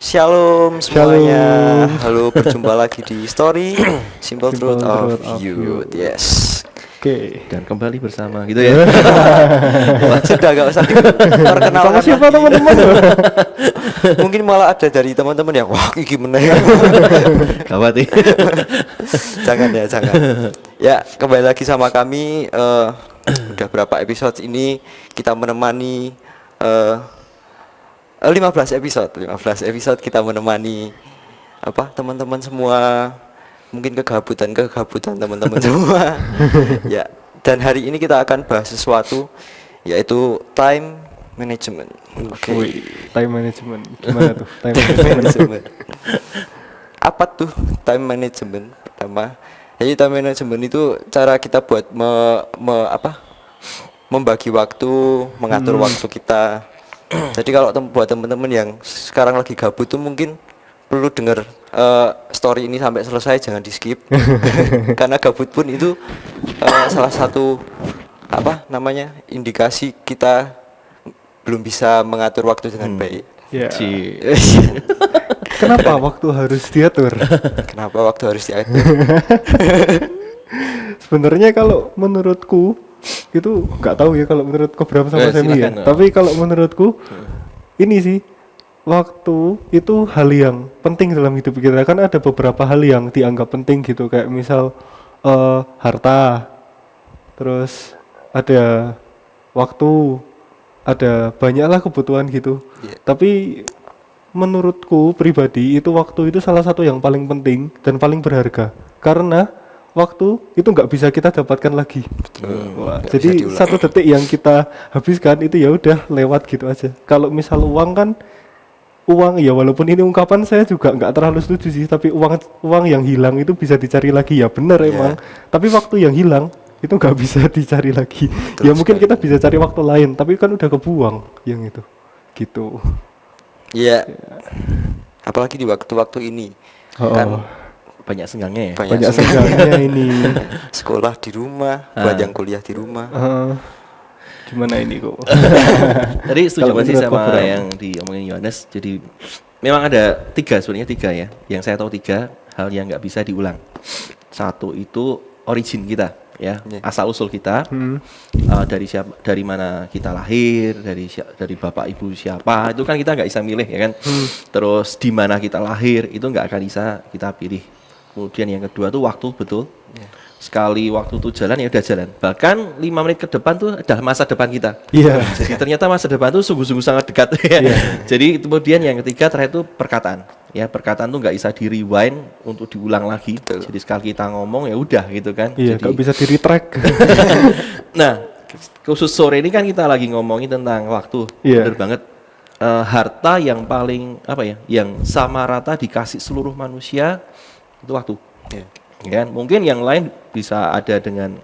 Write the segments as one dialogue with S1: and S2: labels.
S1: Shalom semuanya.
S2: Shalom.
S1: Halo, berjumpa lagi di Story Simple Truth of Youth. Yes.
S2: Oke.
S3: Dan kembali bersama gitu ya.
S1: Sudah gak usah diperkenalkan
S2: Sama siapa
S1: lagi.
S2: teman-teman?
S1: Mungkin malah ada dari teman-teman yang wah iki meneh.
S3: Gawat nih.
S1: Jangan ya, jangan. Ya, kembali lagi sama kami. Udah berapa episode ini kita menemani 15 episode kita menemani teman-teman semua, mungkin kegabutan teman-teman semua. Ya, dan hari ini kita akan bahas sesuatu yaitu time management.
S2: Oke. Time management. Gimana tuh? Time
S1: Time
S2: management.
S1: management. Apa tuh time management? Pertama, jadi time management itu cara kita buat membagi waktu, mengatur waktu kita. Jadi kalau buat teman-teman yang sekarang lagi gabut tuh mungkin perlu dengar story ini sampai selesai, jangan di skip. Karena gabut pun itu salah satu indikasi kita belum bisa mengatur waktu dengan baik.
S2: Ya.
S3: Ci.
S2: Kenapa waktu harus diatur?
S1: Kenapa waktu harus diatur?
S2: Sebenarnya kalau menurutku itu nggak tahu ya kalau menurut Kobram sama Semi ya.
S3: silakan.
S2: Tapi kalau menurutku ini sih waktu itu hal yang penting dalam hidup kita. Kan ada beberapa hal yang dianggap penting gitu, kayak misal harta, terus ada waktu, ada banyaklah kebutuhan gitu.
S1: Yeah.
S2: Tapi menurutku pribadi itu waktu itu salah satu yang paling penting dan paling berharga, karena waktu itu nggak bisa kita dapatkan lagi. Wah,
S1: Nggak
S2: jadi
S1: bisa diulang.
S2: satu detik yang kita habiskan itu ya udah lewat gitu aja. Kalau misal uang kan, uang ya walaupun ini ungkapan saya juga nggak terlalu setuju sih, tapi uang yang hilang itu bisa dicari lagi, ya benar
S1: Iya.
S2: emang. Tapi waktu yang hilang itu nggak bisa dicari lagi.
S1: Betul
S2: Ya mungkin
S1: sekali.
S2: kita bisa cari waktu lain, tapi kan udah kebuang yang itu gitu.
S1: Iya. Apalagi di waktu-waktu ini. Kan
S3: Banyak senggangnya ya.
S2: Banyak
S1: senang.
S2: senggangnya ini.
S1: Sekolah di rumah, buat yang kuliah di rumah.
S2: Gimana ini kok?
S3: Tadi setuju
S2: Kalau
S3: banget sih
S2: menurut
S3: sama
S2: Kobram.
S3: yang diomongin Yohanes. Jadi memang ada sebenarnya tiga ya. Yang saya tahu 3 hal yang nggak bisa diulang. Satu itu origin kita ya,
S1: Iya.
S3: asal usul kita. Dari mana kita lahir, dari bapak ibu siapa, itu kan kita nggak bisa milih ya kan. Terus di mana kita lahir itu nggak akan bisa kita pilih. Kemudian yang kedua tuh waktu, betul. Sekali waktu tuh jalan ya udah jalan. Bahkan 5 menit ke depan tuh adalah masa depan kita.
S2: Iya.
S3: Jadi ternyata masa depan tuh sungguh-sungguh sangat dekat ya. Jadi kemudian yang ketiga terakhir itu perkataan. Ya, perkataan tuh nggak bisa di rewind untuk diulang lagi. Jadi sekali kita ngomong ya udah gitu kan.
S2: Iya,
S3: Jadi
S2: nggak bisa di retrack.
S3: nah, khusus sore ini kan kita lagi ngomongin tentang waktu.
S2: Iya.
S3: Bener banget. Harta yang paling yang sama rata dikasih seluruh manusia itu waktu.
S1: Iya.
S3: Kan mungkin yang lain bisa ada dengan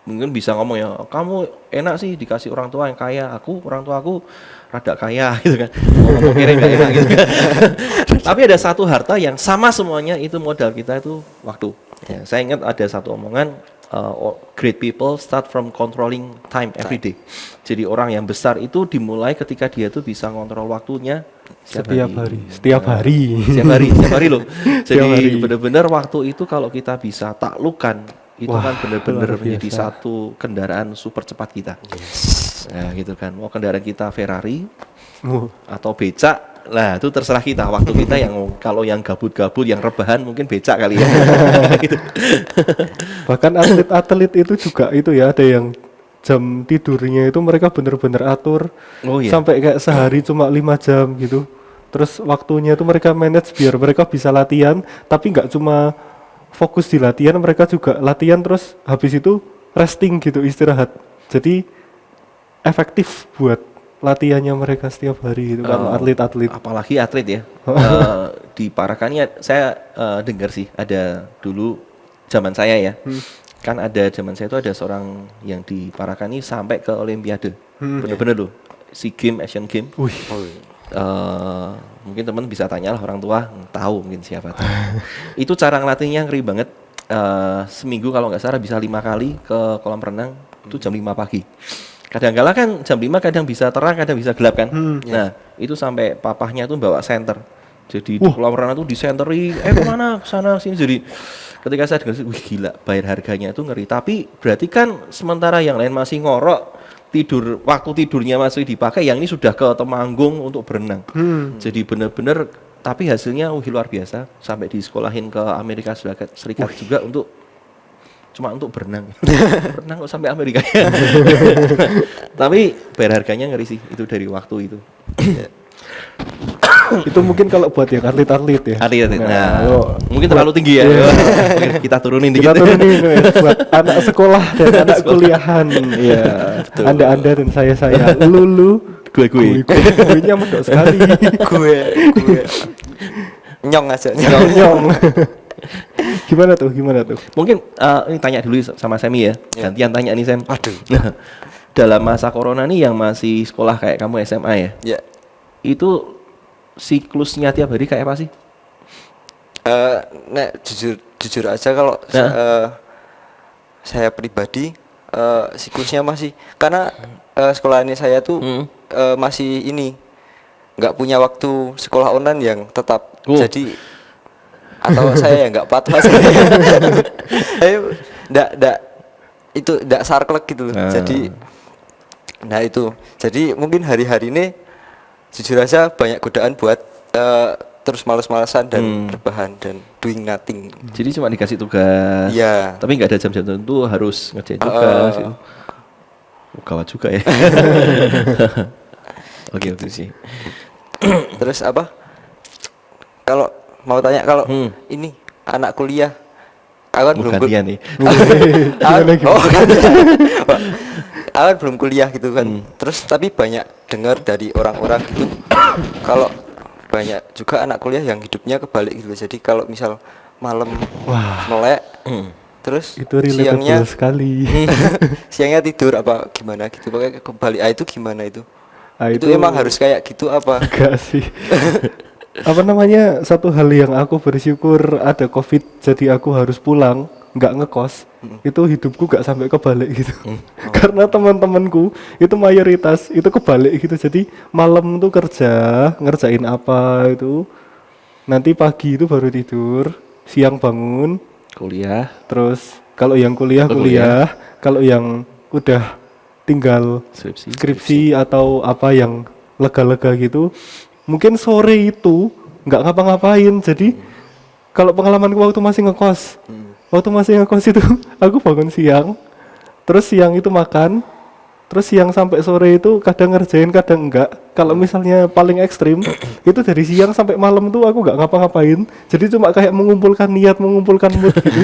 S3: mungkin bisa ngomong ya, kamu enak sih dikasih orang tua yang kaya, orang tua aku rada kaya gitu kan. Ngomong kira nggak enak gitu kan. Tapi ada satu harta yang sama semuanya, itu modal kita itu waktu. Ya, saya ingat ada satu omongan, great people start from controlling time every day. Jadi orang yang besar itu dimulai ketika dia tuh bisa ngontrol waktunya
S2: Setiap hari.
S3: Setiap hari loh.
S2: Setiap hari.
S3: Jadi benar-benar waktu itu kalau kita bisa taklukkan, itu
S2: Wah,
S3: kan benar-benar
S2: luar
S3: menjadi
S2: biasa.
S3: satu kendaraan super cepat kita. Nah, gitu kan. Mau kendaraan kita Ferrari atau becak, lah itu terserah kita. Waktu kita yang kalau yang gabut-gabut, yang rebahan mungkin becak kali ya. Gitu.
S2: Bahkan atlet-atlet itu juga itu ya, ada yang jam tidurnya itu mereka bener-bener atur.
S3: Oh iya.
S2: Sampai kayak sehari cuma 5 jam gitu. Terus waktunya itu mereka manage biar mereka bisa latihan, tapi nggak cuma fokus di latihan, mereka juga latihan terus habis itu resting gitu, istirahat. Jadi efektif buat latihannya mereka setiap hari gitu, kalau atlet-atlet.
S3: Apalagi atlet ya. Di Parakannya saya dengar sih ada dulu zaman saya ya. Kan ada zaman saya itu ada seorang yang di Parakani sampai ke Olimpiade. Bener-bener loh. SEA Games, Asian Games.
S2: Wih,
S3: Mungkin teman bisa tanya lah orang tua, tahu mungkin siapa tahu. Itu cara ngelatihnya ngeri banget. Seminggu kalau nggak salah bisa 5 kali ke kolam renang, itu jam 5 pagi. Kadang-kala kan jam 5 kadang bisa terang, kadang bisa gelap kan. Nah, itu sampai papahnya tuh bawa senter. Jadi di kolam renang tuh disentering, kemana, kesana, sini. Jadi ketika saya dengar, wih gila, bayar harganya itu ngeri. Tapi berarti kan sementara yang lain masih ngorok, waktu tidurnya masih dipakai, yang ini sudah ke Temanggung untuk berenang. Jadi benar-benar, tapi hasilnya luar biasa. Sampai disekolahin ke Amerika Serikat juga cuma untuk berenang. Berenang kok sampai Amerika. Tapi bayar harganya ngeri sih, itu dari waktu itu.
S2: Itu mungkin kalau buat yang atlet-atlet ya.
S3: Atlet. Nah,
S2: kalau
S3: mungkin terlalu tinggi ya.
S2: Iya.
S3: Kita turunin
S2: kita
S3: dikit.
S2: turunin ya, buat anak sekolah dan anak kuliahan. Iya. Anda dan saya lulu
S3: gue.
S2: Gue-nya medok sekali.
S1: gue nyong aja
S2: Nyong. Gimana tuh?
S3: Mungkin ini tanya dulu sama Semi ya. Gantian tanya nih Sam.
S1: Aduh.
S3: Dalam masa corona nih yang masih sekolah kayak kamu SMA ya.
S1: Ya.
S3: Itu siklusnya tiap hari kayak apa sih?
S1: Nek jujur aja kalau saya pribadi siklusnya masih karena sekolah ini saya tuh masih ini nggak punya waktu sekolah online yang tetap. Jadi atau saya yang nggak patuh nggak sarklek gitu loh. Jadi jadi mungkin hari-hari ini jujur aja banyak godaan buat terus males-malesan dan rebahan dan doing nothing.
S3: Jadi cuma dikasih tugas.
S1: Iya.
S3: Tapi nggak ada jam-jam tertentu harus ngerjain tugas gitu. Gawat juga ya. Oke sih.
S1: Terus apa? Kalau mau tanya ini anak kuliah, aku kan belum
S3: gantian nih.
S1: Aku kan belum kuliah gitu kan. Terus tapi banyak dengar dari orang-orang gitu kalau banyak juga anak kuliah yang hidupnya kebalik gitu. Jadi kalau misal malam melek, terus
S2: itu
S1: siangnya
S2: sekali.
S1: siangnya tidur apa gimana gitu. Pakai kebalik. Itu gimana itu? Itu
S2: Itu
S1: emang harus kayak gitu apa?
S2: Enggak sih. Apa namanya, satu hal yang aku bersyukur ada COVID, jadi aku harus pulang, nggak ngekos. Itu hidupku nggak sampai kebalik gitu. Karena teman-temanku itu mayoritas itu kebalik gitu. Jadi malam tuh kerja, ngerjain apa itu, nanti pagi itu baru tidur, siang bangun,
S3: Kuliah.
S2: terus kalau yang kuliah, kalau yang udah tinggal skripsi atau apa yang lega-lega gitu, mungkin sore itu nggak ngapa-ngapain. Jadi kalau pengalamanku waktu masih ngekos itu aku bangun siang, terus siang itu makan, terus siang sampai sore itu kadang ngerjain kadang enggak. Kalau misalnya paling ekstrim itu dari siang sampai malam tuh aku nggak ngapa-ngapain, jadi cuma kayak mengumpulkan niat, mengumpulkan mood gitu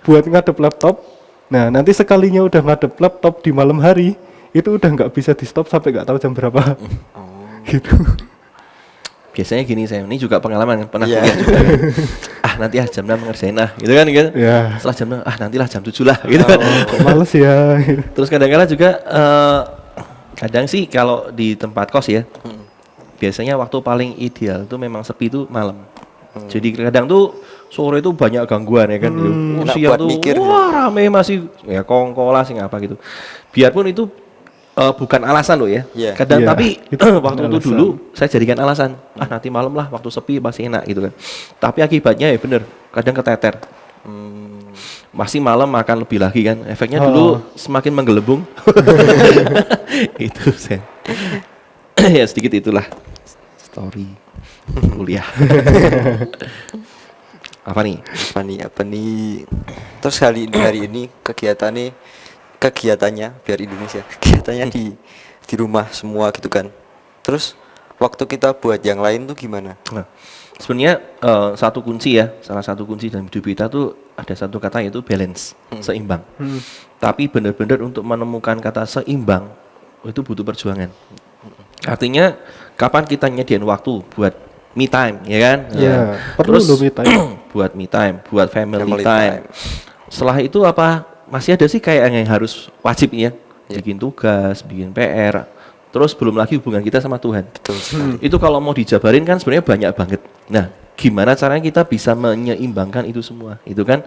S2: buat ngadep laptop. Nah nanti sekalinya udah ngadep laptop di malam hari itu udah nggak bisa di stop sampai nggak tahu jam berapa. Gitu.
S3: Biasanya gini saya, ini juga pengalaman pernah kuliah juga. Nanti jam 6 ngerjain gitu kan gitu.
S2: Yeah.
S3: Setelah jam 6, nantilah jam 7 lah gitu kan.
S2: Kok males ya.
S3: Terus kadang-kadang juga kadang sih kalau di tempat kos ya, biasanya waktu paling ideal itu memang sepi itu malam. Jadi kadang tuh sore itu banyak gangguan ya kan. Siang tuh
S1: mikir,
S3: rame masih ya kongkola sih ngapa gitu. Biarpun itu bukan alasan loh ya. Kadang tapi waktu itu dulu saya jadikan alasan. Nanti malam lah waktu sepi masih enak gitu kan. Tapi akibatnya ya bener, kadang keteter. Masih malam makan lebih lagi kan. Efeknya dulu semakin menggelembung. Itu saya. Ya sedikit itulah story kuliah. Apa nih?
S1: Terus hari ini kegiatannya biar Indonesia kegiatannya di rumah semua gitu kan. Terus waktu kita buat yang lain tuh gimana?
S3: Nah, sebenarnya salah satu kunci dalam hidup kita tuh ada satu kata yaitu balance, seimbang. Tapi benar-benar untuk menemukan kata seimbang itu butuh perjuangan. Artinya kapan kita nyediain waktu buat me time, ya kan?
S2: Perlu
S3: terus
S2: me time.
S3: Buat me time, buat family time. Setelah itu apa? Masih ada sih kayak yang harus wajib ya, bikin tugas, bikin PR. Terus belum lagi hubungan kita sama Tuhan.
S1: Betul sekali.
S3: Itu kalau mau dijabarin kan sebenarnya banyak banget. Nah, gimana caranya kita bisa menyeimbangkan itu semua? Itu kan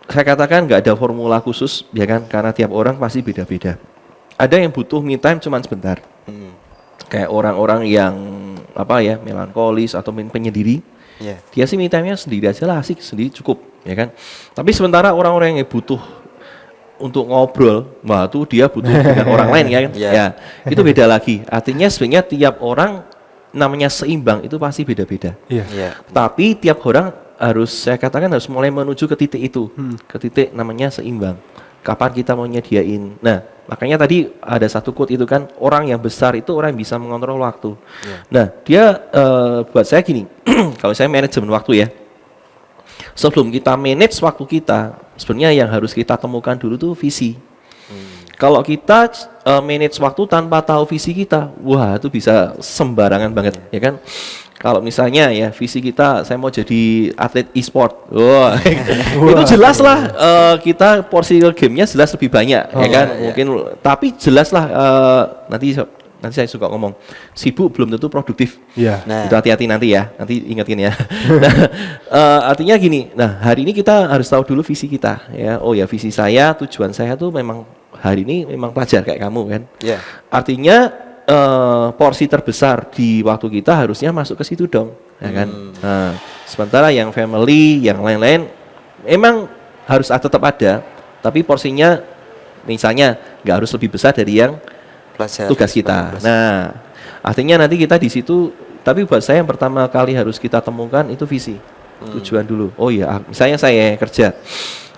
S3: saya katakan nggak ada formula khusus, ya kan? Karena tiap orang pasti beda-beda. Ada yang butuh me time cuman sebentar. Kayak orang-orang yang apa ya, melankolis atau penyendiri,
S1: Iya.
S3: dia sih me time-nya sendiri aja lah, asik sendiri cukup, ya kan. Tapi sementara orang-orang yang butuh untuk ngobrol, wah tuh dia butuh dengan orang lain ya kan.
S1: Iya.
S3: Ya, itu beda lagi. Artinya sebenarnya tiap orang namanya seimbang itu pasti beda-beda.
S2: Iya.
S1: Iya.
S3: Tapi tiap orang harus, saya katakan harus mulai menuju ke titik itu, ke titik namanya seimbang. Kapan kita mau nyediain? Nah, makanya tadi ada satu quote itu kan, orang yang besar itu orang yang bisa mengontrol waktu.
S1: Iya.
S3: Nah, dia buat saya gini, kalau saya manajemen waktu ya, sebelum kita manage waktu kita, sebenarnya yang harus kita temukan dulu tuh visi. Kalau kita manage waktu tanpa tahu visi kita, wah itu bisa sembarangan banget, ya kan? Kalau misalnya ya visi kita, saya mau jadi atlet e-sport, wah itu jelas lah kita porsi gamenya jelas lebih banyak, ya kan?
S1: iya.
S3: Mungkin, tapi jelas lah nanti saya suka ngomong, sibuk belum tentu produktif.
S2: Iya.
S1: Nah,
S3: Itu hati-hati nanti ya, nanti ingetin ya. Nah, artinya gini, nah hari ini kita harus tahu dulu visi kita ya. Oh ya visi saya, tujuan saya tuh memang hari ini memang pelajar kayak kamu kan.
S1: iya.
S3: Artinya porsi terbesar di waktu kita harusnya masuk ke situ dong, ya kan. Nah, sementara yang family, yang lain-lain, emang harus tetap ada, tapi porsinya misalnya nggak harus lebih besar dari yang
S1: Pelajar.
S3: tugas kita. Nah, artinya nanti kita di situ, tapi buat saya yang pertama kali harus kita temukan itu visi, tujuan dulu. Oh iya, misalnya saya kerja,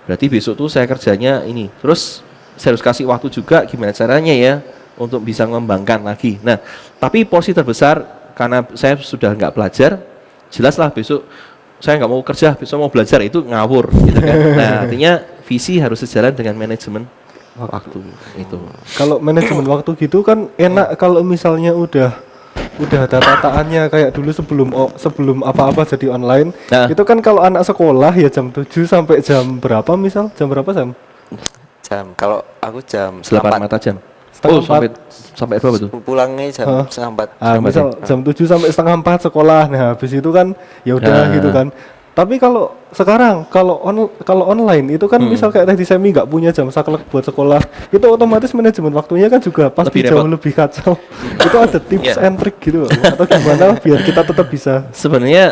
S3: berarti besok tuh saya kerjanya ini. Terus saya harus kasih waktu juga gimana caranya ya untuk bisa mengembangkan lagi. Nah, tapi porsi terbesar karena saya sudah nggak belajar, jelaslah besok saya nggak mau kerja, besok mau belajar itu ngawur, gitu kan. Nah, artinya visi harus sejalan dengan manajemen waktu itu.
S2: Kalau manajemen waktu gitu kan enak kalau misalnya udah ada tataannya kayak dulu sebelum apa-apa jadi online.
S3: Nah.
S2: Itu kan kalau anak sekolah ya jam 7 sampai jam berapa misal? Jam berapa Sam?
S1: Kalau aku jam
S3: 8
S1: setengah
S3: mata jam.
S2: Setengah
S3: Oh, sampai berapa tuh?
S1: pulangnya jam
S2: Hah?
S1: setengah 4.
S2: Misal jam 7 sampai setengah 4 sekolah. Nah, habis itu kan ya udah gitu kan. Tapi kalau sekarang kalau online itu kan misal kayak tadi Semi nggak punya jam saklek buat sekolah, itu otomatis manajemen waktunya kan juga pasti
S3: Lebih
S2: jauh
S3: repot.
S2: lebih kacau. Itu ada tips
S3: Iya.
S2: and trick gitu atau gimana biar kita tetap bisa.
S3: Sebenarnya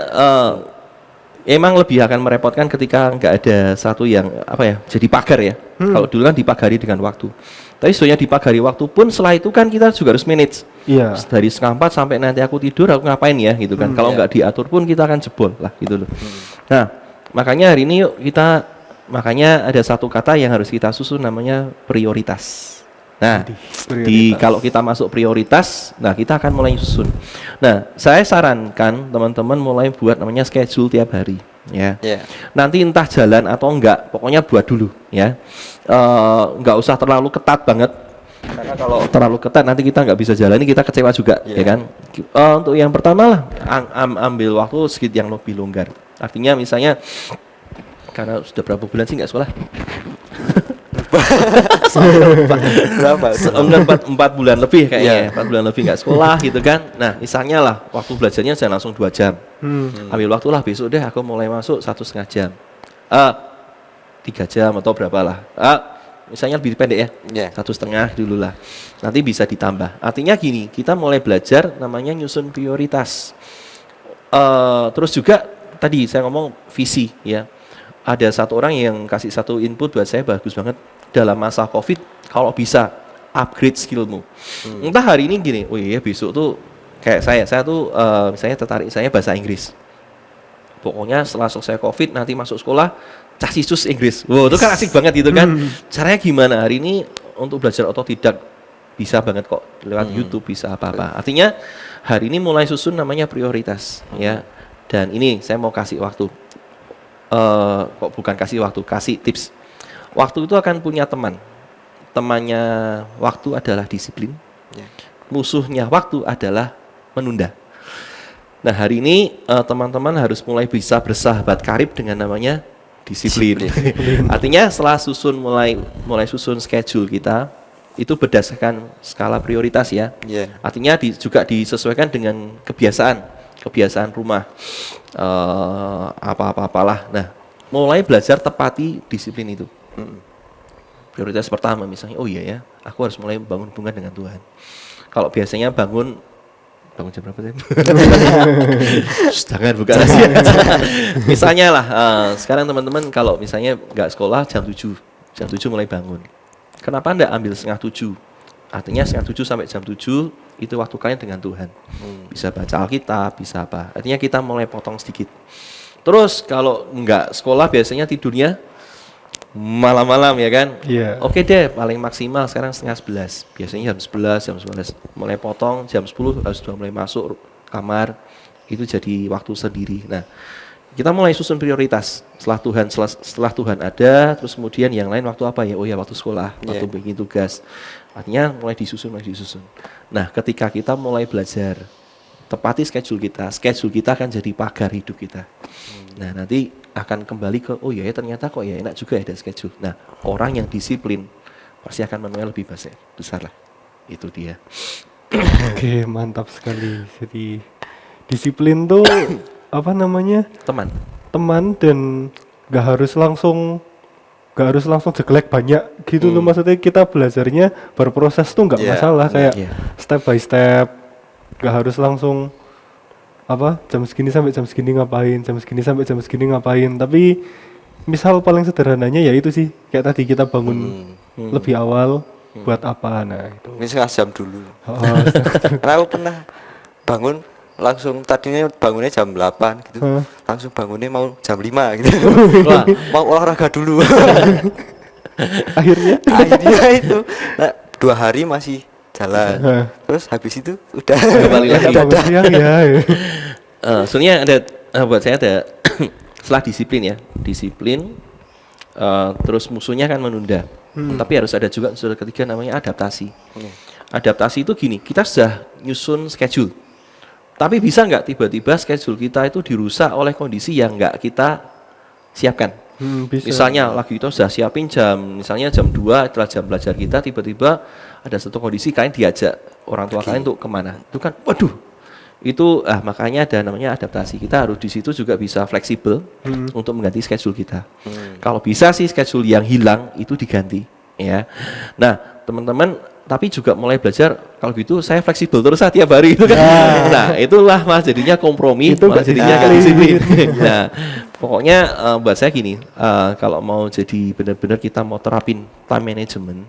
S3: emang lebih akan merepotkan ketika nggak ada satu yang apa ya, jadi pagar ya. Kalau dulu kan dipagari dengan waktu. Tapi sebenarnya dipagari waktu pun setelah itu kan kita juga harus manage.
S2: Iya.
S3: Dari setengah 4 sampai nanti aku tidur aku ngapain ya gitu kan. Kalau
S1: iya.
S3: nggak diatur pun kita akan jebol lah gitu loh. Nah, makanya hari ini yuk makanya ada satu kata yang harus kita susun namanya prioritas. Nah, kalau kita masuk prioritas, nah kita akan mulai susun. Nah, saya sarankan teman-teman mulai buat namanya schedule tiap hari, ya.
S1: Iya.
S3: Nanti entah jalan atau enggak, pokoknya buat dulu, ya. Enggak usah terlalu ketat banget, karena kalau terlalu ketat nanti kita nggak bisa jalani, kita kecewa juga, ya kan. Untuk yang pertama lah, ambil waktu sedikit yang lebih longgar. Artinya misalnya, karena sudah berapa bulan sih nggak sekolah?
S1: Berapa?
S3: Enggak 4 bulan lebih kayaknya,
S1: Iya.
S3: 4 bulan lebih nggak sekolah gitu kan. Nah, misalnya lah waktu belajarnya jangan langsung 2 jam. Ambil waktu lah besok deh aku mulai masuk 1,5 jam. 3 jam atau berapa lah. Misalnya lebih pendek ya.
S1: Iya.
S3: 1,5 dulu lah. Nanti bisa ditambah. Artinya gini, kita mulai belajar namanya nyusun prioritas. Terus juga tadi saya ngomong visi ya. Ada satu orang yang kasih satu input buat saya bagus banget. Dalam masa COVID, kalau bisa upgrade skillmu. Entah hari ini gini, oh iya besok tuh kayak saya tuh misalnya tertarik saya bahasa Inggris. Pokoknya setelah selesai COVID nanti masuk sekolah casisus Inggris. Wow, itu kan asik banget gitu kan. Caranya gimana? Hari ini untuk belajar otodidak bisa banget kok lewat YouTube, bisa apa-apa. Artinya hari ini mulai susun namanya prioritas ya. Dan ini saya mau kasih waktu. Kok bukan kasih waktu, kasih tips. Waktu itu akan punya teman. Temannya waktu adalah disiplin.
S1: Ya.
S3: Musuhnya waktu adalah menunda. Nah, hari ini teman-teman harus mulai bisa bersahabat karib dengan namanya disiplin. Artinya setelah mulai susun schedule kita, itu berdasarkan skala prioritas ya.
S1: Iya.
S3: Artinya juga disesuaikan dengan kebiasaan rumah. Apa-apalah. Nah, mulai belajar tepati disiplin itu. Prioritas pertama misalnya, oh iya ya, aku harus mulai membangun hubungan dengan Tuhan. Kalau biasanya bangun bangun jam berapa sih? Jangan buka rahasia. Misalnya lah, sekarang teman-teman kalau misalnya nggak sekolah jam 7 mulai bangun. Kenapa enggak ambil setengah 7? Artinya setengah 7 sampai jam 7 itu waktu kalian dengan Tuhan. Bisa baca Alkitab, bisa apa. Artinya kita mulai potong sedikit. Terus kalau nggak sekolah biasanya tidurnya malam-malam ya kan?
S2: Iya.
S3: Oke deh, paling maksimal sekarang setengah 11. Biasanya jam 11, jam 11 mulai potong, jam 10 harus sudah mulai masuk kamar. Itu jadi waktu sendiri. Nah, kita mulai susun prioritas. Setelah Tuhan ada, terus kemudian yang lain waktu apa ya? Oh ya, waktu sekolah, waktu bikin tugas. Artinya mulai disusun. Nah, ketika kita mulai belajar, tepati schedule kita akan jadi pagar hidup kita. Nah, nanti akan kembali ke, oh ya ternyata kok ya enak juga ada schedule. Nah, orang yang disiplin pasti akan menuai lebih besar lah. Itu dia.
S2: Oke, mantap sekali. Jadi disiplin tuh apa namanya? Teman dan gak harus langsung jelek banyak gitu loh, maksudnya kita belajarnya berproses tuh nggak masalah, kayak step by step, gak harus langsung apa jam segini sampai jam segini ngapain, jam segini sampai jam segini ngapain. Tapi misal paling sederhananya ya itu sih, kayak tadi kita bangun lebih awal buat apa, nah itu
S1: Ini setengah jam dulu.
S2: oh,
S1: Karena aku pernah bangun langsung, tadinya bangunnya jam 8 gitu. Langsung bangunnya mau jam 5 gitu.
S3: Wah.
S1: Mau olahraga dulu.
S2: akhirnya
S1: Akhirnya itu 2 hari masih jalan. Terus habis itu udah
S3: Kembali lagi.
S2: bangun siang ya.
S3: Sebenarnya ada buat saya ada setelah disiplin terus musuhnya kan menunda. Tapi harus ada juga unsur ketiga namanya adaptasi. Adaptasi itu gini, kita sudah nyusun schedule, tapi bisa nggak tiba-tiba schedule kita itu dirusak oleh kondisi yang nggak kita siapkan.
S2: Bisa.
S3: Misalnya lagi kita sudah siapin misalnya jam 2 adalah jam belajar kita, tiba-tiba ada satu kondisi kalian diajak orang tua kalian untuk kemana, itu kan waduh, itu makanya ada namanya adaptasi. Kita harus di situ juga bisa fleksibel untuk mengganti schedule kita. Kalau bisa sih schedule yang hilang itu diganti ya. Nah teman-teman, tapi juga mulai belajar kalau gitu saya fleksibel terus tiap hari itu kan. Nah itulah mas jadinya kompromi,
S2: Itu
S3: malah
S2: nggak
S3: jadinya nggak
S2: disiplin.
S3: disiplin. Nah pokoknya buat saya gini, kalau mau jadi benar-benar kita mau terapin time management,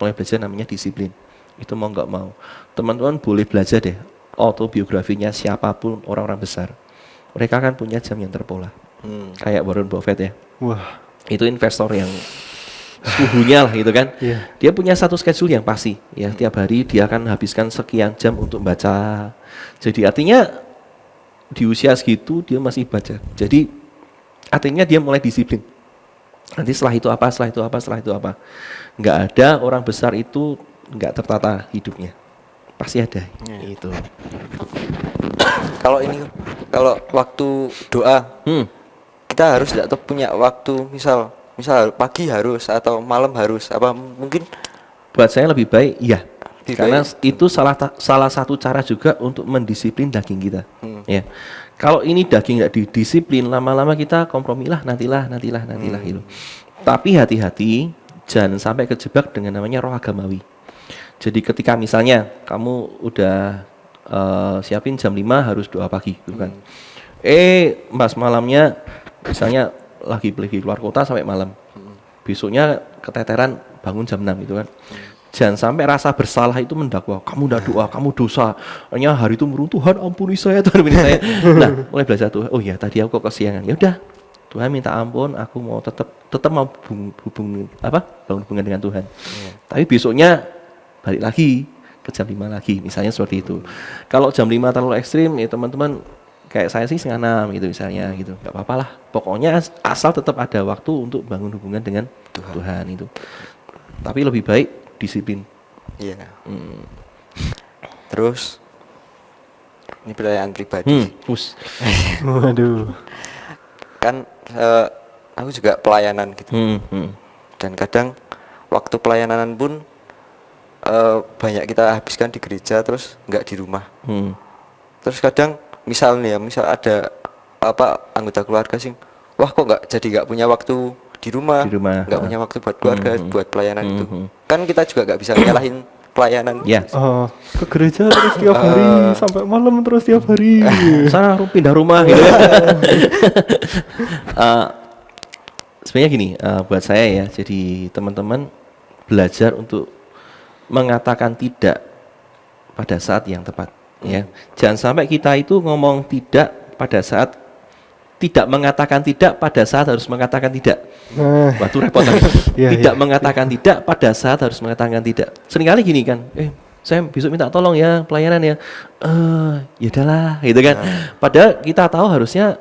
S3: mulai belajar namanya disiplin. Itu mau nggak mau, teman-teman boleh belajar deh autobiografinya siapapun orang-orang besar. Mereka kan punya jam yang terpola. Kayak Warren Buffett ya.
S2: Wah,
S3: Itu investor yang suhunya lah gitu kan. Dia punya satu schedule yang pasti ya, tiap hari dia akan habiskan sekian jam untuk baca. Jadi artinya di usia segitu dia masih baca. Jadi artinya dia mulai disiplin. Nanti setelah itu apa. Nggak ada orang besar itu nggak tertata hidupnya. Pasti ada. Itu.
S1: Kalau waktu doa kita harus tidak punya waktu, misal pagi harus atau malam harus, apa mungkin
S3: Buat saya lebih baik iya.
S1: Lebih
S3: Karena
S1: baik.
S3: itu salah satu cara juga untuk mendisiplin daging kita. Ya. Kalau ini daging nggak didisiplin, lama-lama kita kompromilah nantilah gitu. Tapi hati-hati jangan sampai kejebak dengan namanya roh agamawi. Jadi ketika misalnya kamu udah siapin jam 5 harus doa pagi gitu kan. Pas malamnya misalnya lagi keluar kota sampai malam. Besoknya keteteran bangun jam 6 gitu kan. Jangan sampai rasa bersalah itu mendakwa, kamu udah doa, kamu dosa. Hanya hari itu meruntuh, Tuhan ampuni saya, Tuhan ampuni saya. Nah, mulai belajar Tuhan. Oh ya, tadi aku kesiangan. Ya udah, Tuhan minta ampun, aku mau tetap mau bangun hubungan dengan Tuhan. Tapi besoknya balik lagi ke jam 5 lagi, misalnya seperti itu. Kalau jam 5 terlalu ekstrim, ya teman-teman kayak saya sih setengah 6 gitu misalnya gitu. Gak apa-apa lah. Pokoknya asal tetap ada waktu untuk bangun hubungan dengan Tuhan itu. Tapi lebih baik disiplin.
S1: iya. Terus ini pertanyaan pribadi.
S2: waduh.
S1: Kan aku juga pelayanan gitu. Dan kadang waktu pelayanan pun banyak kita habiskan di gereja, terus nggak di rumah. Terus kadang misal ada anggota keluarga sing, wah kok nggak punya waktu di rumah, nggak punya waktu buat keluarga, buat pelayanan itu. Kan kita juga nggak bisa nyalahin pelayanan.
S3: Ya.
S2: Ke gereja terus tiap hari sampai malam terus tiap hari.
S3: Sana pindah rumah gitu kan. Sebenarnya gini, buat saya ya, jadi teman-teman belajar untuk mengatakan tidak pada saat yang tepat ya. Jangan sampai kita itu ngomong tidak pada saat tidak mengatakan tidak pada saat harus mengatakan tidak. Wah, itu repot lagi. Tidak mengatakan tidak pada saat harus mengatakan tidak. Seringkali gini kan, saya besok minta tolong ya pelayanan ya. Ya udahlah gitu kan. Padahal kita tahu harusnya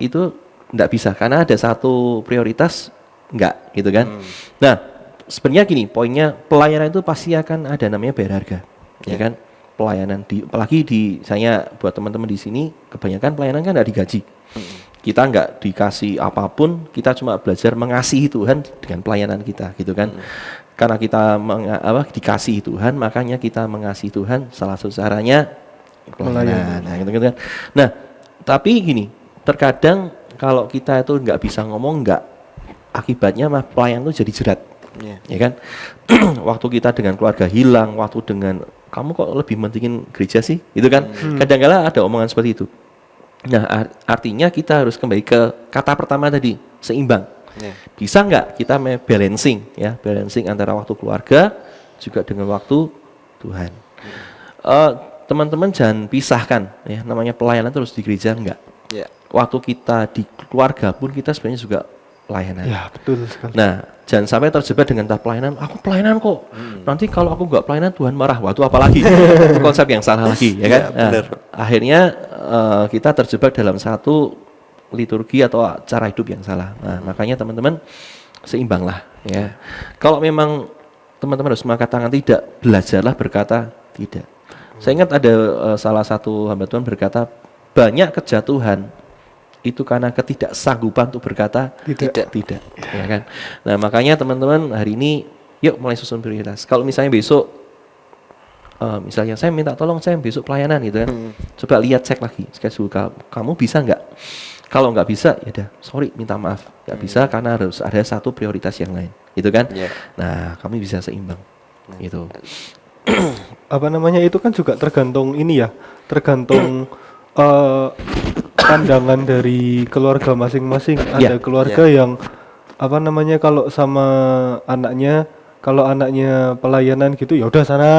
S3: itu enggak bisa karena ada satu prioritas enggak gitu kan. Nah, sebenarnya gini, poinnya pelayanan itu pasti akan ada namanya bayar harga. Ya kan? Pelayanan apalagi saya buat teman-teman di sini kebanyakan pelayanan kan enggak digaji. Kita enggak dikasih apapun, kita cuma belajar mengasihi Tuhan dengan pelayanan kita gitu kan. Karena kita dikasihi Tuhan, makanya kita mengasihi Tuhan, salah satu caranya pelayanan. Nah, gitu kan. Nah, tapi gini, terkadang kalau kita itu nggak bisa ngomong, akibatnya mah pelayan itu jadi jerat, ya kan? Waktu kita dengan keluarga hilang, waktu dengan kamu kok lebih mentingin gereja sih, gitu kan? Kadang-kala ada omongan seperti itu. Nah, artinya kita harus kembali ke kata pertama tadi, seimbang. Bisa nggak kita balancing, ya, balancing antara waktu keluarga juga dengan waktu Tuhan. Teman-teman jangan pisahkan, ya, namanya pelayanan terus di gereja enggak. Waktu kita di keluarga pun kita sebenarnya juga pelayanan.
S2: Ya, betul sekali.
S3: Nah, jangan sampai terjebak dengan tahap pelayanan. Aku pelayanan kok. Nanti kalau aku nggak pelayanan Tuhan marah. Wah, itu apa lagi? Itu konsep yang salah lagi, ya kan? Nah, akhirnya kita terjebak dalam satu liturgi atau cara hidup yang salah. Nah, makanya teman-teman seimbanglah, ya. Kalau memang teman-teman harus mengatakan tidak, belajarlah berkata tidak. Saya ingat ada salah satu hamba Tuhan berkata, banyak kejatuhan itu karena ketidaksanggupan untuk berkata tidak, ya kan. Nah, makanya teman-teman hari ini yuk mulai susun prioritas. Kalau misalnya besok misalnya saya minta tolong saya besok pelayanan gitu kan. Coba lihat, cek lagi schedule kamu bisa nggak? Kalau nggak bisa ya udah, sorry, minta maaf, nggak bisa karena harus ada satu prioritas yang lain, gitu kan. Nah, kami bisa seimbang gitu.
S2: Apa namanya, itu kan juga tergantung ini ya, tergantung pandangan dari keluarga masing-masing. Ada keluarga yang apa namanya, kalau sama anaknya, kalau anaknya pelayanan gitu ya udah sana,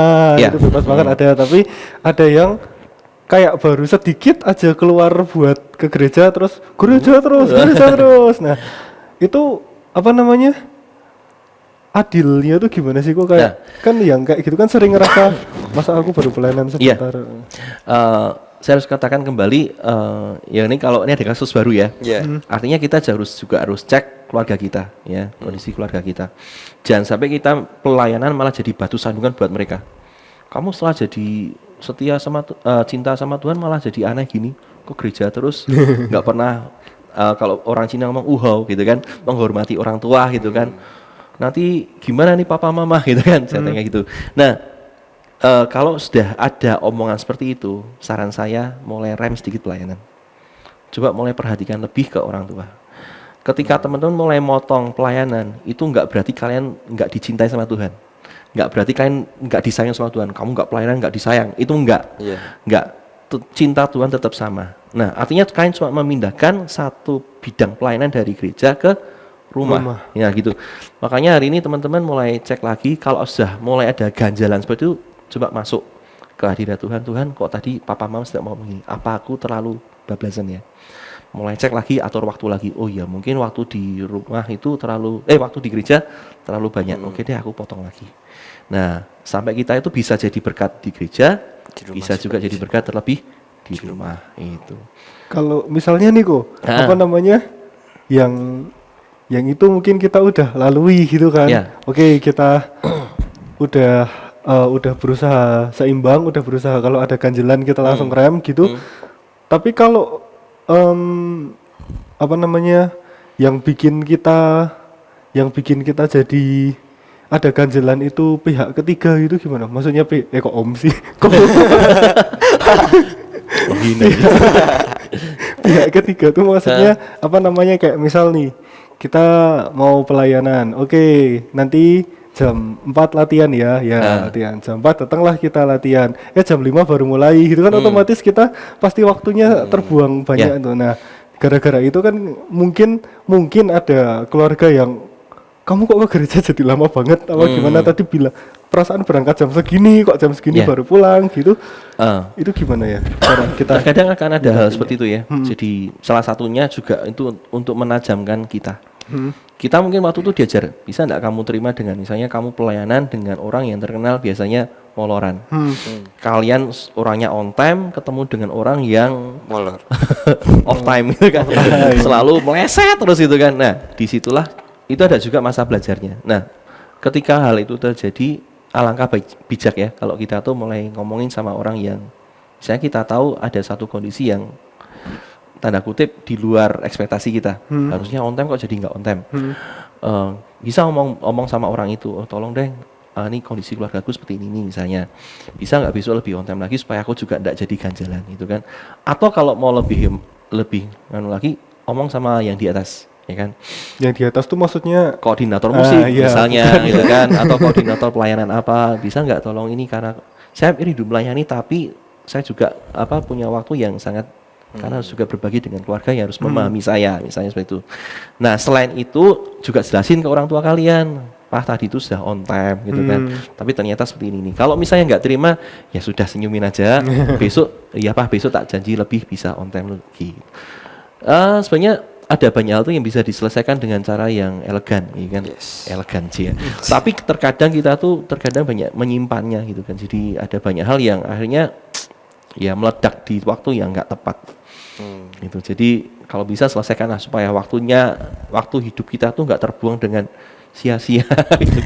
S2: itu bebas banget. Tapi ada yang kayak baru sedikit aja keluar buat ke gereja terus. Nah, itu apa namanya, adilnya tuh gimana sih kok kayak kan yang kayak gitu kan sering ngerasa masa aku baru pelayanan sebentar.
S3: Saya harus katakan kembali, ya ini kalau ini ada kasus baru ya, artinya kita juga harus cek keluarga kita, ya, kondisi keluarga kita. Jangan sampai kita pelayanan malah jadi batu sandungan buat mereka. Kamu setelah jadi setia sama cinta sama Tuhan malah jadi aneh gini, kok gereja terus, nggak pernah kalau orang Cina ngomong uhau gitu kan, menghormati orang tua gitu kan. Nanti gimana nih papa mama gitu kan, saya tanya gitu. Nah, kalau sudah ada omongan seperti itu, saran saya mulai rem sedikit pelayanan. Coba mulai perhatikan lebih ke orang tua. Ketika teman-teman mulai motong pelayanan, itu enggak berarti kalian enggak dicintai sama Tuhan. Enggak berarti kalian enggak disayang sama Tuhan. Kamu enggak pelayanan, enggak disayang. Itu enggak. Enggak. Cinta Tuhan tetap sama. Nah, artinya kalian cuma memindahkan satu bidang pelayanan dari gereja ke rumah. Ya gitu. Makanya hari ini teman-teman mulai cek lagi, kalau sudah mulai ada ganjalan seperti itu, coba masuk ke hadirat Tuhan. Tuhan, kok tadi papa mama tidak mau begini? Apa aku terlalu bablasan ya? Mulai cek lagi, atur waktu lagi. Oh iya, mungkin waktu di rumah itu waktu di gereja terlalu banyak. Oke deh, aku potong lagi. Nah, sampai kita itu bisa jadi berkat di gereja, bisa juga jadi berkat terlebih di rumah itu. Kalau
S2: misalnya nih kok, apa namanya, yang itu mungkin kita udah lalui gitu kan. Oke, kita udah berusaha seimbang, udah berusaha kalau ada ganjelan kita langsung rem gitu. Tapi kalau apa namanya, yang bikin kita jadi ada ganjelan itu pihak ketiga itu gimana? Maksudnya kok om sih? Pihak ketiga tuh maksudnya apa namanya, kayak misal nih kita mau pelayanan, oke, nanti jam 4 latihan ya,
S3: Ah.
S2: latihan. Jam 4 datanglah kita latihan. Jam 5 baru mulai gitu kan otomatis kita pasti waktunya terbuang banyak tuh. Nah, gara-gara itu kan mungkin ada keluarga yang kamu kok ke gereja jadi lama banget apa gimana tadi bilang perasaan berangkat jam segini kok jam segini
S3: Ya.
S2: baru pulang gitu.
S3: Ah.
S2: Itu gimana ya? Cara kita
S3: Terkadang akan ada hal seperti itu ya. Jadi salah satunya juga itu untuk menajamkan kita. Kita mungkin waktu itu diajar, bisa enggak kamu terima dengan misalnya kamu pelayanan dengan orang yang terkenal biasanya moloran. Kalian orangnya on time ketemu dengan orang yang
S1: Molor.
S3: off time gitu kan. Selalu meleset terus itu kan. Nah, disitulah itu ada juga masa belajarnya. Nah, ketika hal itu terjadi, alangkah bijak ya kalau kita tuh mulai ngomongin sama orang yang misalnya kita tahu ada satu kondisi yang tanda kutip di luar ekspektasi kita. Harusnya on time kok jadi nggak on time. Bisa ngomong sama orang itu, oh, tolong deh, ini kondisi keluargaku seperti ini nih, misalnya. Bisa nggak besok lebih on time lagi supaya aku juga nggak jadi ganjalan gitu kan. Atau kalau mau lebih lagi, ngomong sama yang di atas, ya kan.
S2: yang di atas tuh maksudnya
S3: Koordinator musik
S2: iya,
S3: misalnya gitu kan, atau koordinator pelayanan apa, bisa nggak tolong ini karena saya rindu melayani tapi saya juga punya waktu yang sangat karena harus juga berbagi dengan keluarga yang harus memahami saya, misalnya seperti itu. Nah, selain itu juga jelasin ke orang tua kalian, Pak tadi itu sudah on time gitu kan, tapi ternyata seperti ini nih. Kalau misalnya nggak terima, ya sudah senyumin aja. Besok, ya Pak, besok tak janji lebih bisa on time lagi. Sebenarnya ada banyak hal tuh yang bisa diselesaikan dengan cara yang elegan, ya kan? Elegan sih ya. Tapi terkadang kita tuh banyak menyimpannya gitu kan. Jadi ada banyak hal yang akhirnya ya meledak di waktu yang nggak tepat. Gitu. Jadi kalau bisa selesaikanlah supaya waktu hidup kita tuh nggak terbuang dengan sia-sia. Gitu.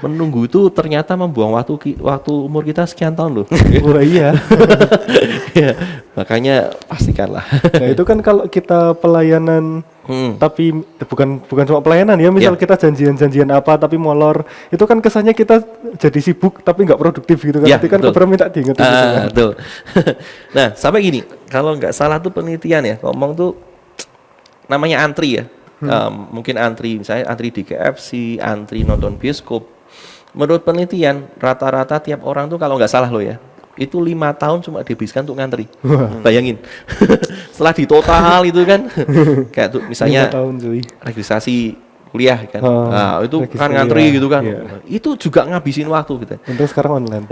S3: Menunggu itu ternyata membuang waktu umur kita sekian tahun loh.
S2: wah iya.
S3: Ya, makanya pastikanlah.
S2: Nah, itu kan kalau kita pelayanan tapi bukan cuma pelayanan ya, misal
S3: Ya.
S2: kita janjian apa tapi molor, itu kan kesannya kita jadi sibuk tapi nggak produktif gitu kan.
S3: Ya,
S2: Nanti kan
S3: betul.
S2: kebetulan minta diingetin gitu kan.
S3: Betul. Nah, sampai gini, kalau nggak salah tuh penelitian ya, ngomong tuh namanya antri ya. Mungkin antri, misalnya antri di KFC, antri nonton bioskop. Menurut penelitian, rata-rata tiap orang tuh kalau nggak salah loh ya, itu 5 tahun cuma dihabiskan untuk ngantri. Bayangin. Setelah ditotal itu kan, kayak tuh
S2: 5
S3: misalnya
S2: tahun cuy.
S3: registrasi kuliah kan, nah itu kan
S2: registrasi
S3: ngantri
S2: ya,
S3: gitu kan,
S2: iya.
S3: itu juga ngabisin waktu gitu.
S2: Untung sekarang online.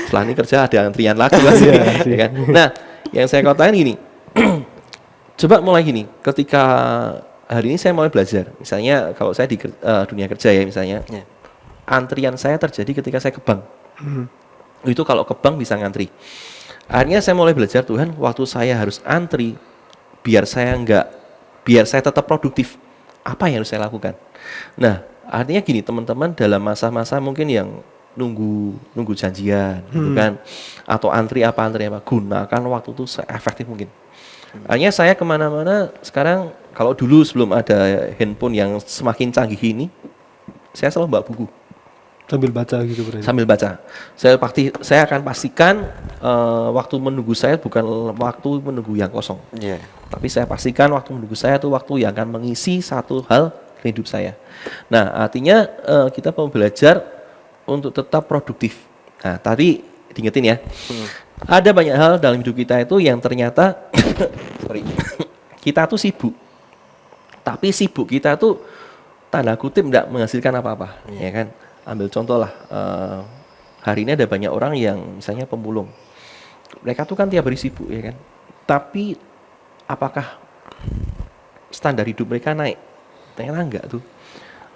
S3: Setelah ini kerja ada antrian lagi pasti, ya kan. Nah, yang saya katain gini, coba mulai gini, ketika hari ini saya mulai belajar, misalnya kalau saya di dunia kerja ya misalnya, antrian saya terjadi ketika saya ke bank. Itu kalau ke bank bisa ngantri. Akhirnya saya mulai belajar, Tuhan, waktu saya harus antri, biar saya tetap produktif, apa yang harus saya lakukan? Nah, artinya gini teman-teman, dalam masa-masa mungkin yang nunggu janjian gitu kan, atau antri apa, gunakan waktu itu seefektif mungkin. Hanya saya kemana-mana sekarang, kalau dulu sebelum ada handphone yang semakin canggih ini, saya selalu bawa buku
S2: Sambil baca gitu berarti.
S3: sambil baca. Saya akan pastikan waktu menunggu saya bukan waktu menunggu yang kosong,
S1: Iya.
S3: tapi saya pastikan waktu menunggu saya itu waktu yang akan mengisi satu hal hidup saya. Nah, artinya kita mau belajar untuk tetap produktif. Nah, tadi diingetin ya, ada banyak hal dalam hidup kita itu yang ternyata kita tuh sibuk, tapi sibuk kita tuh tanda kutip tidak menghasilkan apa-apa, ya kan? Ambil contoh lah, hari ini ada banyak orang yang misalnya pemulung, mereka tuh kan tiap hari sibuk ya kan, tapi apakah standar hidup mereka naik? Ternyata enggak tuh.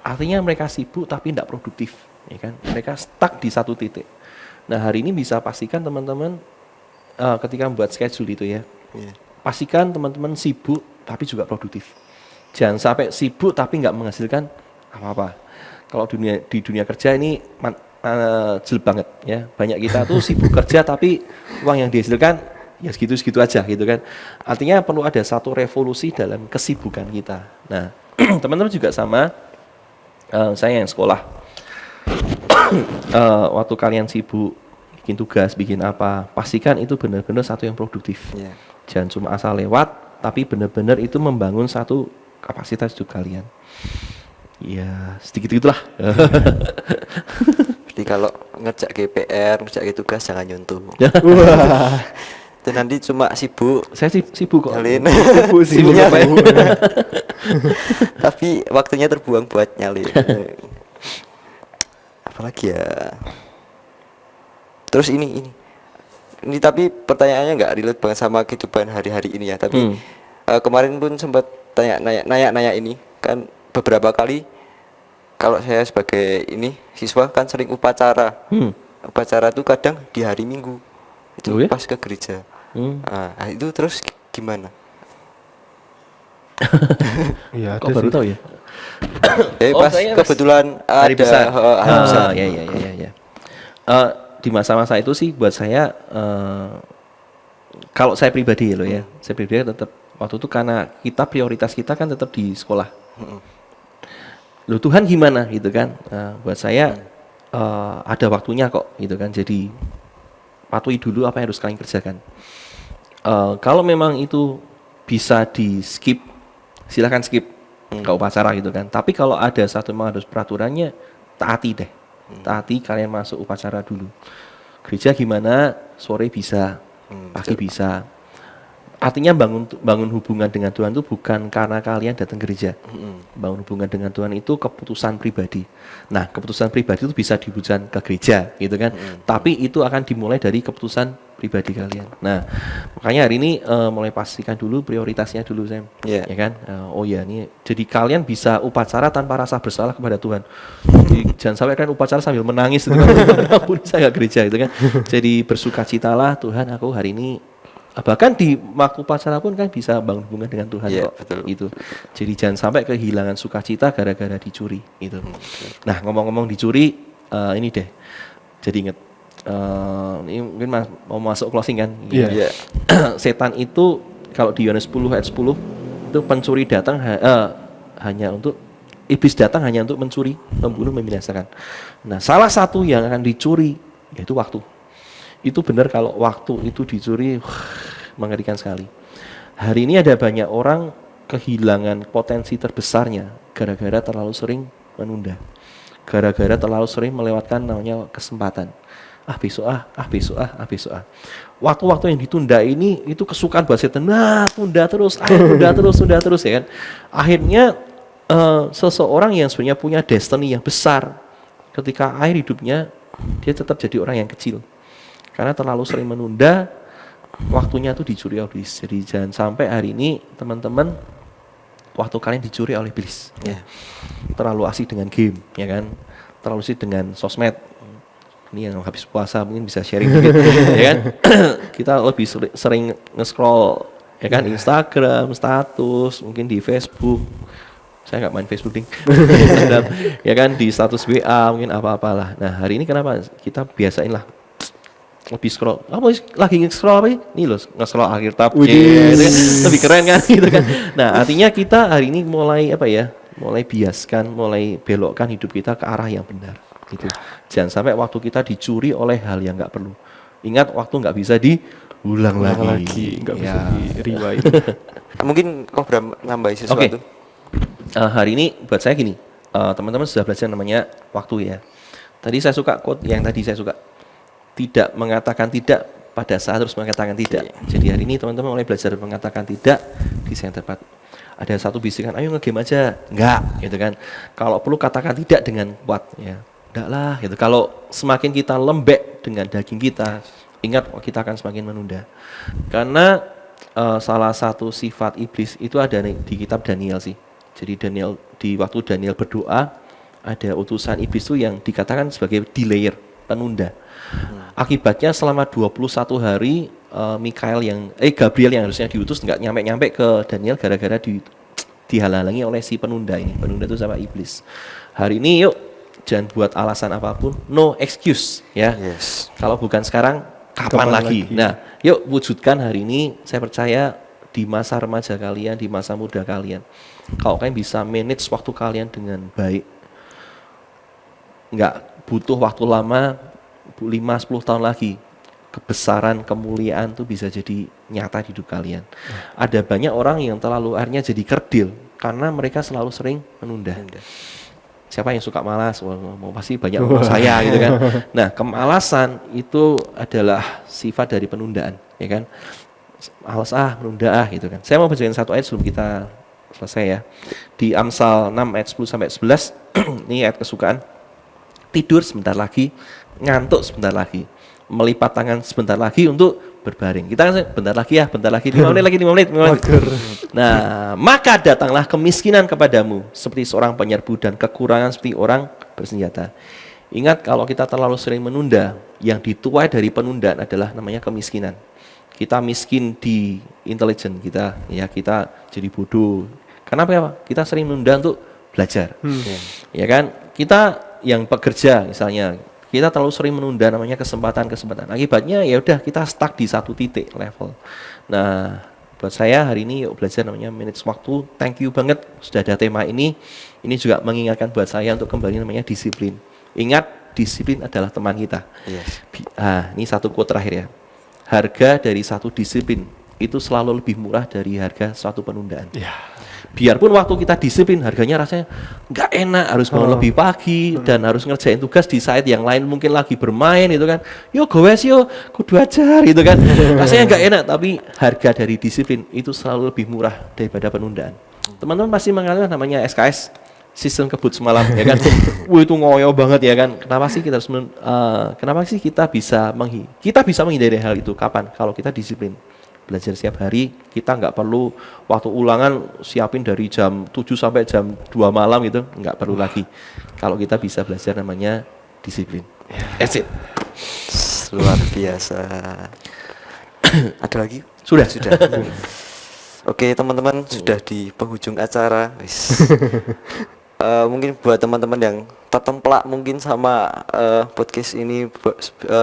S3: Artinya mereka sibuk tapi tidak produktif, ya kan? Mereka stuck di satu titik. Nah, hari ini bisa pastikan teman-teman ketika membuat schedule itu ya, pastikan teman-teman sibuk tapi juga produktif. Jangan sampai sibuk tapi nggak menghasilkan apa-apa. Kalau di dunia kerja ini jelek banget ya. Banyak kita tuh sibuk kerja tapi uang yang dihasilkan ya segitu-segitu aja gitu kan. Artinya perlu ada satu revolusi dalam kesibukan kita. Nah, teman-teman juga sama, saya yang sekolah. Waktu kalian sibuk bikin tugas, bikin apa, pastikan itu benar-benar satu yang produktif. Jangan cuma asal lewat, tapi benar-benar itu membangun satu kapasitas hidup kalian. Ya sedikit gitulah.
S1: Jadi kalau ngerjain PR, ngerjain tugas jangan nyuntuh.
S2: Wah,
S1: Itu nanti cuma sibuk
S3: Saya sih sibuk kok.
S1: nyalin.
S2: sibuk sih.
S3: Sibuk apa ya?
S1: Tapi waktunya terbuang buat nyalin. Apalagi ya. Terus ini tapi pertanyaannya nggak relate banget sama kehidupan hari-hari ini ya. Tapi kemarin pun sempat nanya ini kan beberapa kali. Kalau saya sebagai siswa kan sering upacara. Upacara tuh kadang di hari Minggu. Itu
S3: Oh ya?
S1: pas ke gereja. Nah, itu terus gimana?
S2: Iya,
S3: Kok
S2: ada
S3: baru
S2: sih.
S3: tahu ya?
S1: Pas
S3: saya pas
S1: kebetulan
S3: hari
S1: ada
S3: besar.
S1: hari besar.
S3: Ya. Di masa-masa itu sih buat saya kalau saya pribadi loh ya, saya pribadi tetap waktu itu karena prioritas kita kan tetap di sekolah. Loh Tuhan gimana gitu kan? Buat saya ada waktunya kok gitu kan. Jadi patuhi dulu apa yang harus kalian kerjakan. Kalau memang itu bisa di skip, silahkan skip ke upacara gitu kan. Tapi kalau ada satu memang harus peraturannya, taati deh. Taati kalian masuk upacara dulu. Gereja gimana? Sore bisa, pagi bisa. Artinya bangun hubungan dengan Tuhan itu bukan karena kalian datang gereja. Bangun hubungan dengan Tuhan itu keputusan pribadi. Nah, keputusan pribadi itu bisa diwujudkan ke gereja, gitu kan. Tapi itu akan dimulai dari keputusan pribadi kalian. Nah, makanya hari ini mulai pastikan dulu prioritasnya dulu, Sam.
S1: Iya.
S3: Ya kan? Oh ya, ini jadi kalian bisa upacara tanpa rasa bersalah kepada Tuhan. Jadi, jangan sampai kalian upacara sambil menangis gitu kan. Ampun, saya nggak gereja gitu kan. Jadi bersukacitalah, Tuhan aku hari ini. Bahkan di waktu upacara pun kan bisa bangun hubungan dengan Tuhan
S1: Iya,
S3: kok.
S1: betul.
S3: Itu. Jadi jangan sampai kehilangan sukacita gara-gara dicuri itu. Nah, ngomong-ngomong dicuri ini deh. Jadi inget ini mungkin mau masuk closing kan.
S2: Iya.
S1: Iya.
S3: Setan itu kalau di Yohanes 10 ayat 10 itu pencuri datang hanya untuk iblis datang hanya untuk mencuri, membunuh, membinasakan. Nah, salah satu yang akan dicuri yaitu waktu. Itu benar kalau waktu itu dicuri, mengerikan sekali. Hari ini ada banyak orang kehilangan potensi terbesarnya gara-gara terlalu sering menunda. Gara-gara terlalu sering melewatkan namanya kesempatan. Besok. Waktu-waktu yang ditunda ini itu kesukaan buat setan. Nah, tunda terus ya kan. Akhirnya seseorang yang sebenarnya punya destiny yang besar ketika akhir hidupnya dia tetap jadi orang yang kecil. Karena terlalu sering menunda, waktunya itu dicuri oleh iblis. Jadi jangan sampai hari ini teman-teman waktu kalian dicuri oleh iblis.
S1: Iya.
S3: Terlalu asik dengan game, ya kan? Terlalu asik dengan sosmed. Ini yang habis puasa mungkin bisa sharing dikit, ya kan? Kita lebih sering nge-scroll, ya kan? Instagram, status, mungkin di Facebook. Saya nggak main Facebook ding. Instagram, ya kan? Di status WA mungkin apa-apalah. Nah hari ini kenapa kita biasain lah lebih scroll, lagi nge-scroll apa sih? Nih loh, nge-scroll akhir tab, gitu kan? Lebih keren kan, gitu kan? Nah, artinya kita hari ini mulai biaskan, mulai belokkan hidup kita ke arah yang benar. Gitu. Jangan sampai waktu kita dicuri oleh hal yang nggak perlu. Ingat, waktu nggak bisa diulang lagi.
S2: Nggak bisa
S3: Ya.
S2: di rewind.
S1: Mungkin kok nambahin sesuatu.
S3: Hari ini buat saya gini, teman-teman sudah belajar namanya waktu ya. Tadi saya suka quote yang tadi saya suka. Tidak mengatakan tidak pada saat harus mengatakan tidak. Jadi hari ini teman-teman mulai belajar mengatakan tidak di saat yang tepat. Ada satu bisikan, ayo nge-game aja. Enggak, gitu kan. Kalau perlu katakan tidak dengan kuat, ya. Enggak lah, gitu. Kalau semakin kita lembek dengan daging kita, ingat kita akan semakin menunda. Karena salah satu sifat iblis itu ada di kitab Daniel sih. Jadi di waktu Daniel berdoa, ada utusan iblis itu yang dikatakan sebagai delayer, penunda. Akibatnya selama 21 hari Gabriel yang harusnya diutus nggak nyampe-nyampe ke Daniel gara-gara dihalangi oleh si penunda ini. Penunda itu sama iblis. Hari ini yuk jangan buat alasan apapun, no excuse ya.
S1: Yes.
S3: Kalau bukan sekarang kapan lagi? Nah, yuk wujudkan hari ini. Saya percaya di masa remaja kalian, di masa muda kalian, kalau kalian bisa manage waktu kalian dengan baik, nggak butuh waktu lama. 5-10 tahun lagi kebesaran, kemuliaan tuh bisa jadi nyata di hidup kalian. Ada banyak orang yang terlalu akhirnya jadi kerdil karena mereka selalu sering menunda. Siapa yang suka malas? Wah, mau pasti banyak ngomong saya gitu kan. Nah, kemalasan itu adalah sifat dari penundaan, ya kan? Malas menunda gitu kan. Saya mau bacain satu ayat sebelum kita selesai ya. Di Amsal 6 ayat 10 sampai 11, ini ayat kesukaan. Tidur sebentar lagi, ngantuk sebentar lagi, melipat tangan sebentar lagi untuk berbaring. Kita kan bentar lagi ya, bentar lagi, 5 menit lagi, 5 menit. Nah, maka datanglah kemiskinan kepadamu seperti seorang penyerbu dan kekurangan seperti orang bersenjata. Ingat, kalau kita terlalu sering menunda, yang dituai dari penundaan adalah namanya kemiskinan. Kita miskin di intelijen kita, ya kita jadi bodoh. Kenapa ya, Pak? Kita sering menunda untuk belajar. Ya kan? Kita yang pekerja misalnya, kita terlalu sering menunda namanya kesempatan. Akibatnya ya udah kita stuck di satu titik level. Nah, buat saya hari ini yuk belajar namanya manage waktu. Thank you banget sudah ada tema ini. Ini juga mengingatkan buat saya untuk kembali namanya disiplin. Ingat, disiplin adalah teman kita.
S1: Yes.
S3: Ini satu quote terakhir ya. Harga dari satu disiplin itu selalu lebih murah dari harga suatu penundaan. Biarpun waktu kita disiplin harganya rasanya nggak enak, harus bangun lebih pagi dan harus ngerjain tugas di site yang lain mungkin lagi bermain itu kan. Yo gowes yo, kudu ajar gitu kan. Rasanya nggak enak, tapi harga dari disiplin itu selalu lebih murah daripada penundaan. Teman-teman pasti mengalami namanya SKS, sistem kebut semalam ya kan. Wah itu ngoyo banget ya kan. Kenapa sih kita harus kenapa sih kita bisa menghindari hal itu? Kapan? Kalau kita disiplin. Belajar setiap hari, kita nggak perlu waktu ulangan siapin dari jam 7 sampai jam 2 malam gitu, nggak perlu lagi. Kalau kita bisa belajar namanya disiplin. That's it.
S1: Luar biasa. Ada lagi?
S3: Sudah.
S1: Oke teman-teman, sudah di penghujung acara. Mungkin buat teman-teman yang tertemplak mungkin sama podcast ini,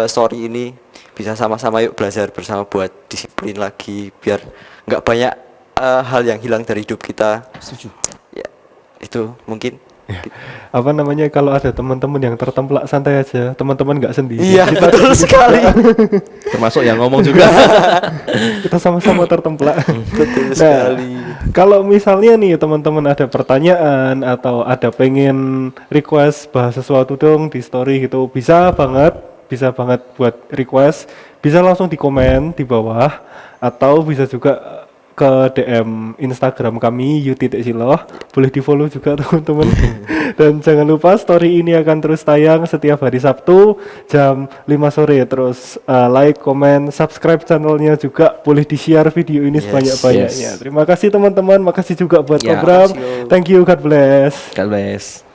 S1: story ini, bisa sama-sama yuk belajar bersama buat disiplin lagi, biar nggak banyak hal yang hilang dari hidup kita.
S3: Setuju.
S1: Ya, itu mungkin.
S2: Apa namanya, kalau ada teman-teman yang tertemplak, santai aja, teman-teman nggak sendiri.
S1: Iya, betul sekali.
S3: Termasuk yang ngomong juga.
S2: Kita sama-sama tertemplak.
S1: Betul sekali.
S2: Kalau misalnya nih teman-teman ada pertanyaan atau ada pengen request bahas sesuatu dong di story gitu, bisa banget buat request, bisa langsung di komen di bawah atau bisa juga ke DM Instagram kami yu.siloh, boleh di follow juga teman-teman. Dan jangan lupa story ini akan terus tayang setiap hari Sabtu jam 5 sore. Terus like, comment, subscribe channelnya juga, boleh di-share video ini sebanyak-banyaknya. Terima kasih teman-teman, makasih juga buat
S3: Ya,
S2: program.
S1: makasih.
S2: Thank you, God bless.
S3: God bless.